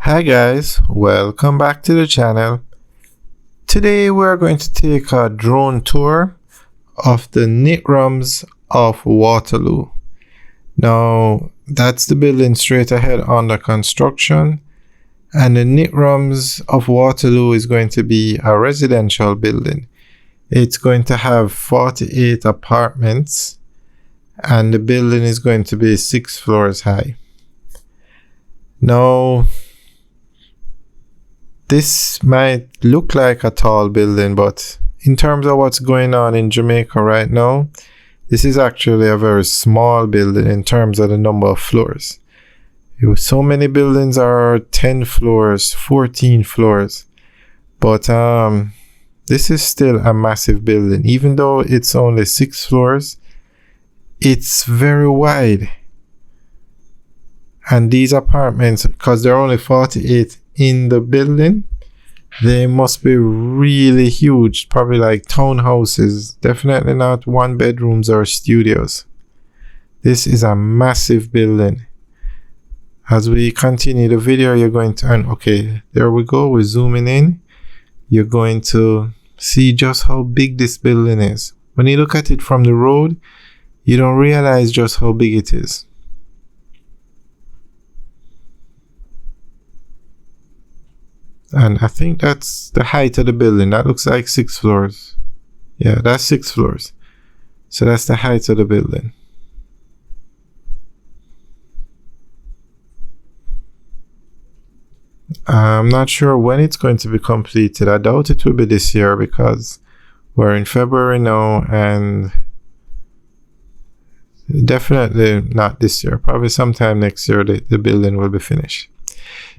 Hi guys, welcome back to the channel. Today we're going to take a drone tour of the Nitrams of Waterloo. Now that's the building straight ahead under construction, and the Nitrams of Waterloo is going to be a residential building. It's going to have 48 apartments and the building is going to be 6 floors high. Now this might look like a tall building, but in terms of what's going on in Jamaica right now, this is actually a very small building in terms of the number of floors. So many buildings are 10 floors, 14 floors, but this is still a massive building. Even though it's only 6 floors, it's very wide. And these apartments, because there are only 48 in the building, they must be really huge, probably like townhouses, definitely not 1-bedrooms or studios. This is a massive building. As we continue the video, you're going to, and okay, there we go, we're zooming in. You're going to see just how big this building is. When you look at it from the road, you don't realize just how big it is. And I think that's the height of the building. That looks like 6 floors. Yeah, that's 6 floors. So that's the height of the building. I'm not sure when it's going to be completed. I doubt it will be this year because we're in February now, and definitely not this year. Probably sometime next year the building will be finished.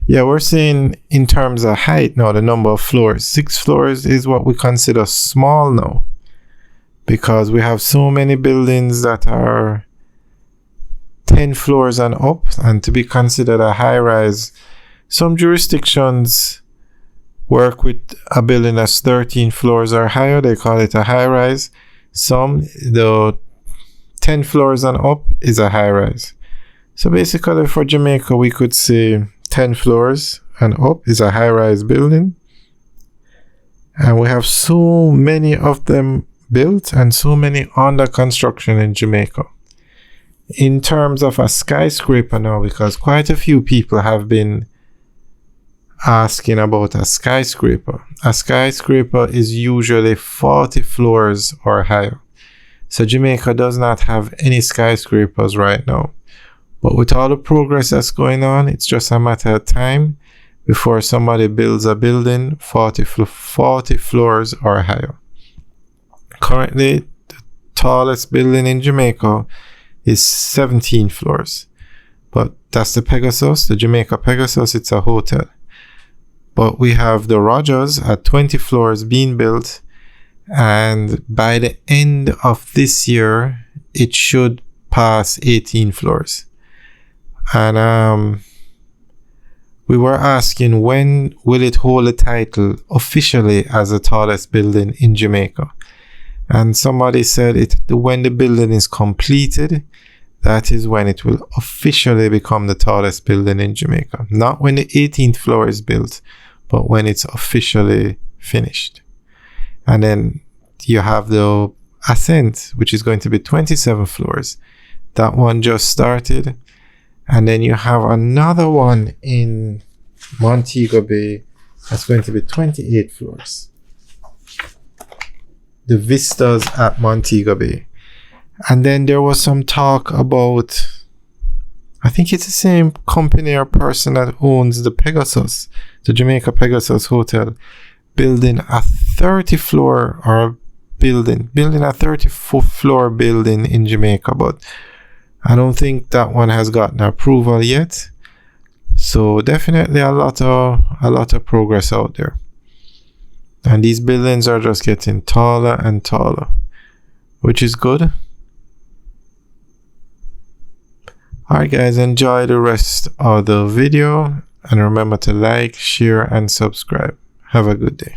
Yeah, we're seeing in terms of height now, the number of floors. 6 floors is what we consider small now, because we have so many buildings that are 10 floors and up, and to be considered a high-rise. Some jurisdictions work with a building that's 13 floors or higher. They call it a high-rise. Some, the 10 floors and up is a high-rise. So basically for Jamaica, we could say 10 floors and up is a high-rise building, and we have so many of them built and so many under construction in Jamaica. In terms of a skyscraper now, because quite a few people have been asking about a skyscraper. A skyscraper is usually 40 floors or higher. So Jamaica does not have any skyscrapers right now. But with all the progress that's going on, it's just a matter of time before somebody builds a building 40 floors or higher. Currently, the tallest building in Jamaica is 17 floors. But that's the Pegasus, the Jamaica Pegasus. It's a hotel. But we have the Rogers at 20 floors being built. And by the end of this year, it should pass 18 floors. And we were asking, when will it hold the title officially as the tallest building in Jamaica? And somebody said when the building is completed, that is when it will officially become the tallest building in Jamaica. Not when the 18th floor is built, but when it's officially finished. And then you have the Ascent, which is going to be 27 floors. That one just started. And then you have another one in Montego Bay that's going to be 28 floors. The Vistas at Montego Bay. And then there was some talk about, I think it's the same company or person that owns the Pegasus, the Jamaica Pegasus Hotel, building a 30-floor or building a 30-floor building in Jamaica, but I don't think that one has gotten approval yet. So definitely a lot of progress out there. And these buildings are just getting taller and taller, which is good. Alright guys, enjoy the rest of the video, and remember to like, share and subscribe. Have a good day.